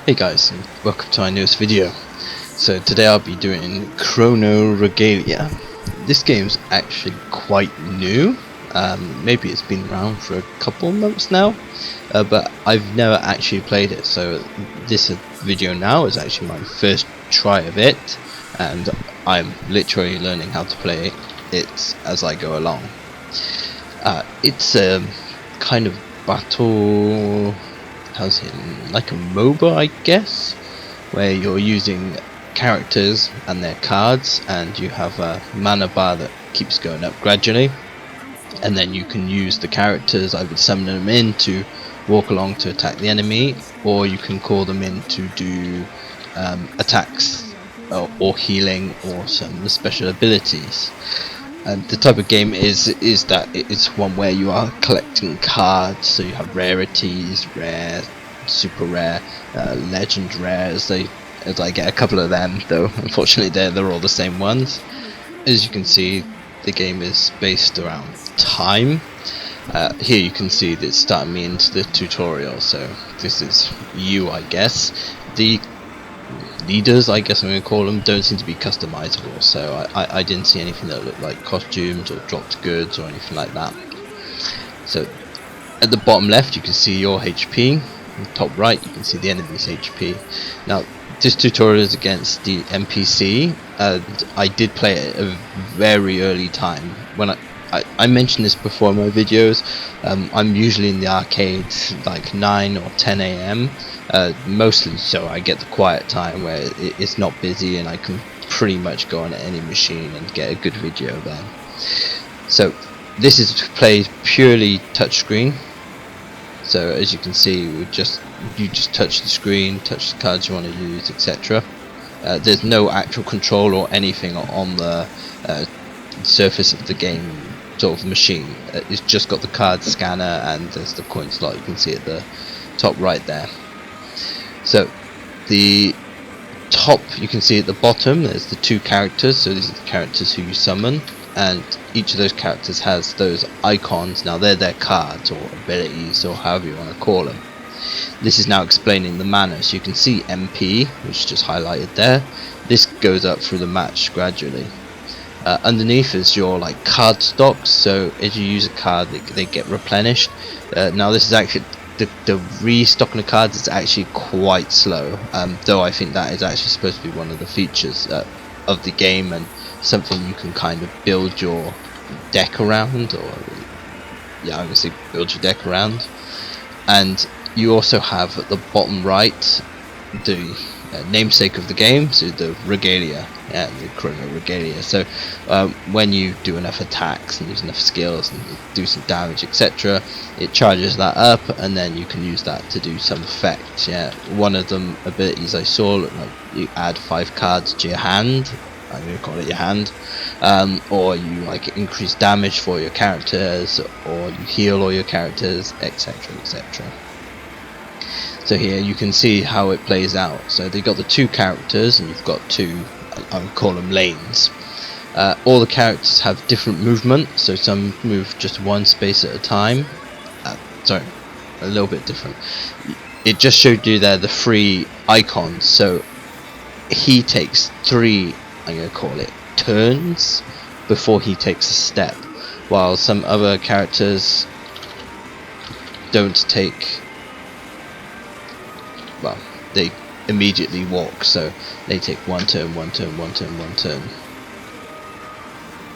Hey guys, and welcome to my newest video. So today I'll be doing Chrono Regalia. This game's actually quite new. Maybe it's been around for a couple months now, but I've never actually played it. So this video now is actually my first try of it, and I'm literally learning how to play it as I go along. It's a kind of battle. How's it, like a MOBA, I guess, where you're using characters and their cards, and you have a mana bar that keeps going up gradually, and then you can use the characters, either summon them in to walk along to attack the enemy, or you can call them in to do attacks or healing or some special abilities. And the type of game is that it's one where you are collecting cards, so you have rarities, rare, super rare, legend rares. As I get a couple of them, though unfortunately they're all the same ones. As you can see, the game is based around time. Here you can see that it's starting me into the tutorial, so this is you, I guess. The leaders, I guess I'm going to call them, don't seem to be customizable, so I didn't see anything that looked like costumes or dropped goods or anything like that. So at the bottom left you can see your HP, in the top right you can see the enemy's HP. Now this tutorial is against the NPC, and I did play it at a very early time. When I mentioned this before in my videos, I'm usually in the arcades like 9 or 10 AM, mostly so I get the quiet time where it's not busy and I can pretty much go on any machine and get a good video then. So this is played purely touchscreen. So as you can see, you just touch the screen, touch the cards you want to use, etc. There's no actual control or anything on the surface of the game sort of machine. It's just got the card scanner and there's the coin slot, you can see at the top right there. So the top, you can see at the bottom there's the two characters, so these are the characters who you summon, and each of those characters has those icons. Now they're their cards or abilities or however you want to call them. This is now explaining the mana, so you can see MP, which is just highlighted there. This goes up through the match gradually. Underneath is your like card stocks, so as you use a card they get replenished. Now this is actually the restocking the cards is actually quite slow, though I think that is actually supposed to be one of the features of the game and something you can kind of build your deck around, or yeah, I'm gonna say build your deck around. And you also have at the bottom right the namesake of the game, so the Regalia, the Chrono Regalia. So when you do enough attacks and use enough skills and do some damage, etc., it charges that up, and then you can use that to do some effect. One of them abilities I saw looked like you add 5 cards to your hand. I'm going to call it your hand, or you like increase damage for your characters, or you heal all your characters, etc., etc. So here you can see how it plays out. So they've got the two characters, and you've got two, I would call them lanes. All the characters have different movement, so some move just one space at a time. Sorry, a little bit different. It just showed you there the 3 icons. So he takes 3, I'm going to call it, turns before he takes a step, while some other characters don't take, well, they immediately walk, so they take 1 turn, 1 turn, 1 turn, 1 turn.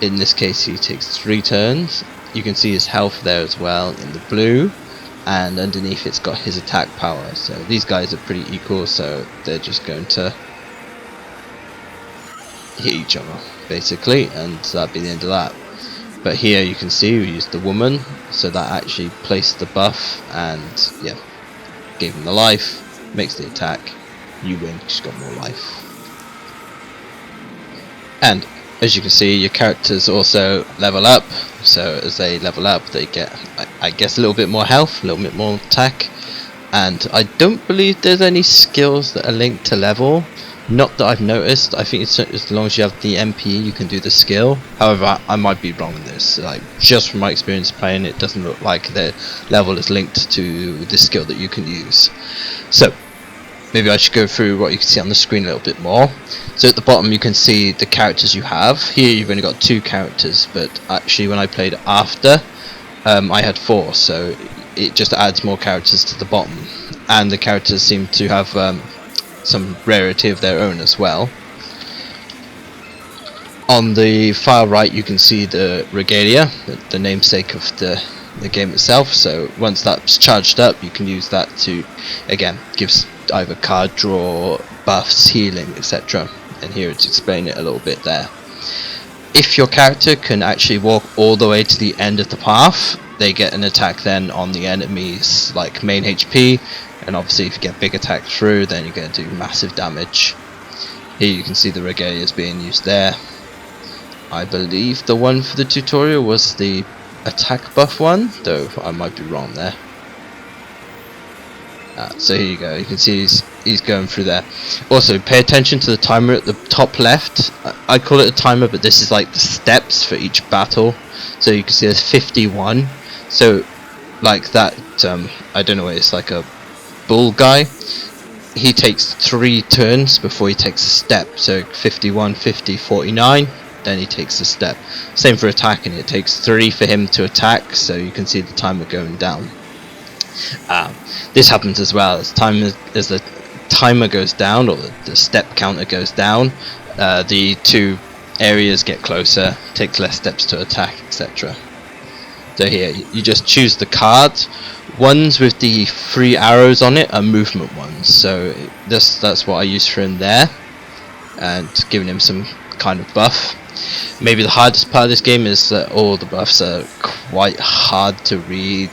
In this case he takes 3 turns. You can see his health there as well in the blue, and underneath it's got his attack power. So these guys are pretty equal, so they're just going to hit each other basically, and that'd be the end of that. But here you can see we used the woman, so that actually placed the buff and yeah, gave him the life, makes the attack, you win, she's got more life. And as you can see, your characters also level up, so as they level up they get, I guess, a little bit more health, a little bit more attack, and I don't believe there's any skills that are linked to level. Not that I've noticed. I think it's as long as you have the MP you can do the skill. However, I might be wrong with this. Like, just from my experience playing, it doesn't look like the level is linked to the skill that you can use. So maybe I should go through what you can see on the screen a little bit more. So at the bottom you can see the characters you have. Here you've only got 2 characters, but actually when I played after, I had 4, so it just adds more characters to the bottom, and the characters seem to have some rarity of their own as well. On the far right you can see the Regalia, the namesake of the game itself. So once that's charged up, you can use that to, again, gives either card draw, buffs, healing, etc. And here it's explaining it a little bit there. If your character can actually walk all the way to the end of the path, they get an attack then on the enemy's like main HP, and obviously if you get big attack through, then you're going to do massive damage. Here you can see the Regalia is being used there. I believe the one for the tutorial was the attack buff one, though I might be wrong there. So here you go, you can see he's going through there. Also pay attention to the timer at the top left. I call it a timer, but this is like the steps for each battle. So you can see there's 51. So like that, I don't know, it's like a bull guy. He takes 3 turns before he takes a step. So 51, 50, 49. Then he takes a step. Same for attacking, it takes 3 for him to attack, so you can see the timer going down. This happens as well as the timer goes down, or the step counter goes down, the 2 areas get closer, takes less steps to attack, etc. So here you just choose the cards. Ones with the 3 arrows on it are movement ones, so that's what I use for him there, and giving him some kind of buff. Maybe the hardest part of this game is that all the buffs are quite hard to read.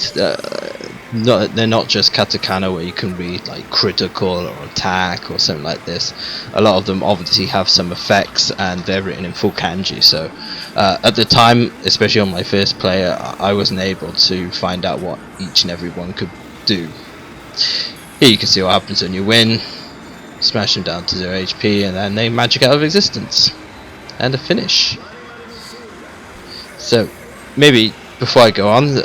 They're not just katakana where you can read like critical or attack or something like this. A lot of them obviously have some effects, and they're written in full kanji. So at the time, especially on my first player, I wasn't able to find out what each and every one could do. Here you can see what happens when you win. Smash them down to 0 HP, and then they magic out of existence. And a finish. So maybe before I go on,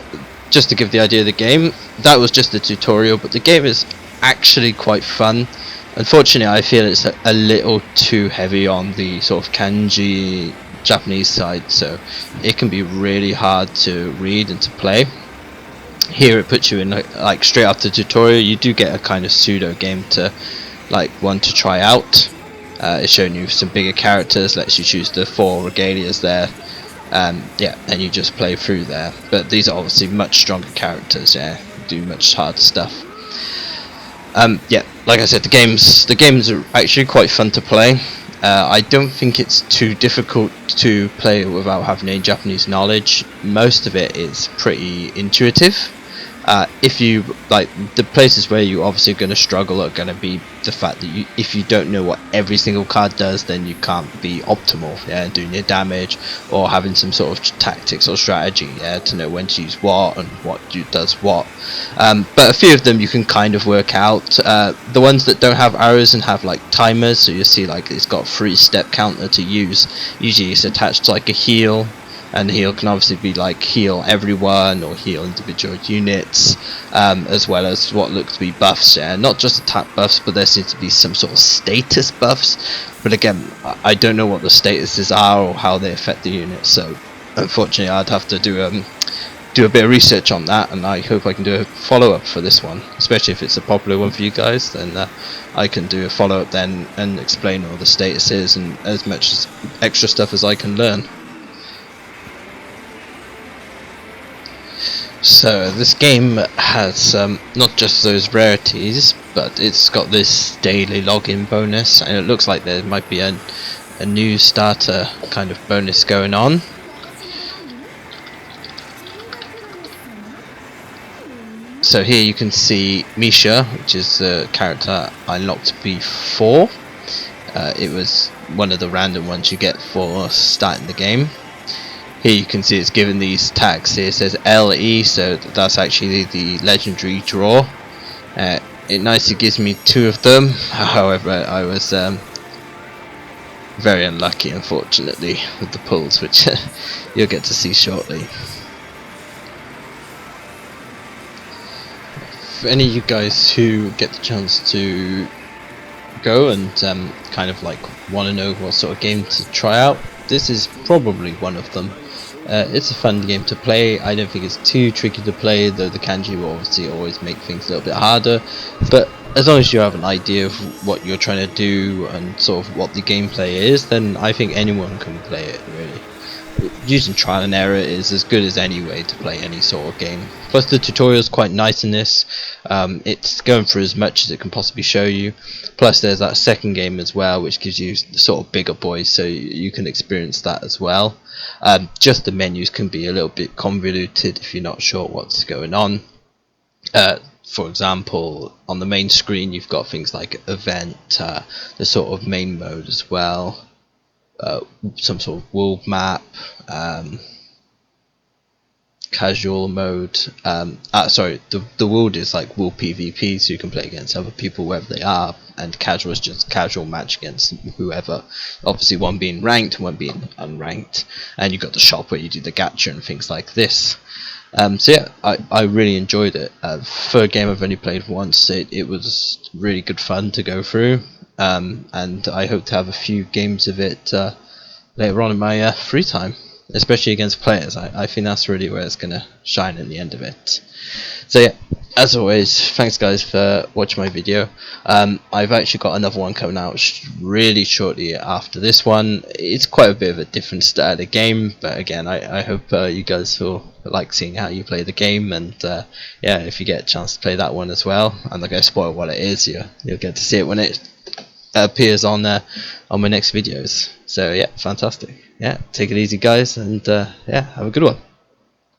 just to give the idea of the game, that was just the tutorial, but the game is actually quite fun. Unfortunately, I feel it's a little too heavy on the sort of kanji Japanese side, so it can be really hard to read and to play. Here it puts you in like straight after the tutorial. You do get a kind of pseudo game to like one to try out. It's showing you some bigger characters, lets you choose the 4 regalias there, yeah, and you just play through there. But these are obviously much stronger characters, yeah, do much harder stuff. Yeah, like I said, the games are actually quite fun to play. I don't think it's too difficult to play without having any Japanese knowledge. Most of it is pretty intuitive. If you like, the places where you're obviously going to struggle are going to be the fact that if you don't know what every single card does, then you can't be optimal, yeah, doing your damage or having some sort of tactics or strategy, yeah, to know when to use what and what does what. But a few of them you can kind of work out. The ones that don't have arrows and have like timers, so you see like it's got 3 step counter to use. Usually it's attached to like a heal. And the heal can obviously be like heal everyone or heal individual units, as well as what look to be buffs, yeah? Not just attack buffs, but there seems to be some sort of status buffs. But again, I don't know what the statuses are or how they affect the unit, so unfortunately I'd have to do a bit of research on that, and I hope I can do a follow-up for this one, especially if it's a popular one for you guys. Then I can do a follow-up then and explain all the statuses and as much extra stuff as I can learn. So this game has not just those rarities, but it's got this daily login bonus, and it looks like there might be a new starter kind of bonus going on. So here you can see Misha, which is the character I unlocked before. It was one of the random ones you get for starting the game. Here you can see it's given these tags. Here it says LE, so that's actually the legendary draw. It nicely gives me 2 of them. However, I was very unlucky, unfortunately, with the pulls, which you'll get to see shortly. For any of you guys who get the chance to go and kind of like want to know what sort of game to try out, this is probably one of them. It's a fun game to play. I don't think it's too tricky to play, though the kanji will obviously always make things a little bit harder, but as long as you have an idea of what you're trying to do and sort of what the gameplay is, then I think anyone can play it, really. Using trial and error is as good as any way to play any sort of game. Plus the tutorial is quite nice in this. It's going for as much as it can possibly show you. Plus there's that second game as well, which gives you the sort of bigger boys, so you can experience that as well. Just the menus can be a little bit convoluted if you're not sure what's going on. For example, on the main screen you've got things like event, the sort of main mode as well. Some sort of world map, casual mode. Sorry, the world is like world PvP, so you can play against other people wherever they are, and casual is just casual match against whoever. Obviously, one being ranked, one being unranked, and you've got the shop where you do the gacha and things like this. So yeah, I really enjoyed it. For a game I've only played once, it was really good fun to go through. And I hope to have a few games of it later on in my free time, especially against players. I think that's really where it's going to shine in the end of it. So yeah, as always, thanks guys for watching my video. I've actually got another one coming out really shortly after this one. It's quite a bit of a different style of game, but again, I hope you guys will like seeing how you play the game, and yeah, if you get a chance to play that one as well, I'm not going to spoil what it is. You'll get to see it when it appears on my next videos. So yeah, fantastic. Yeah, take it easy guys, and yeah, have a good one.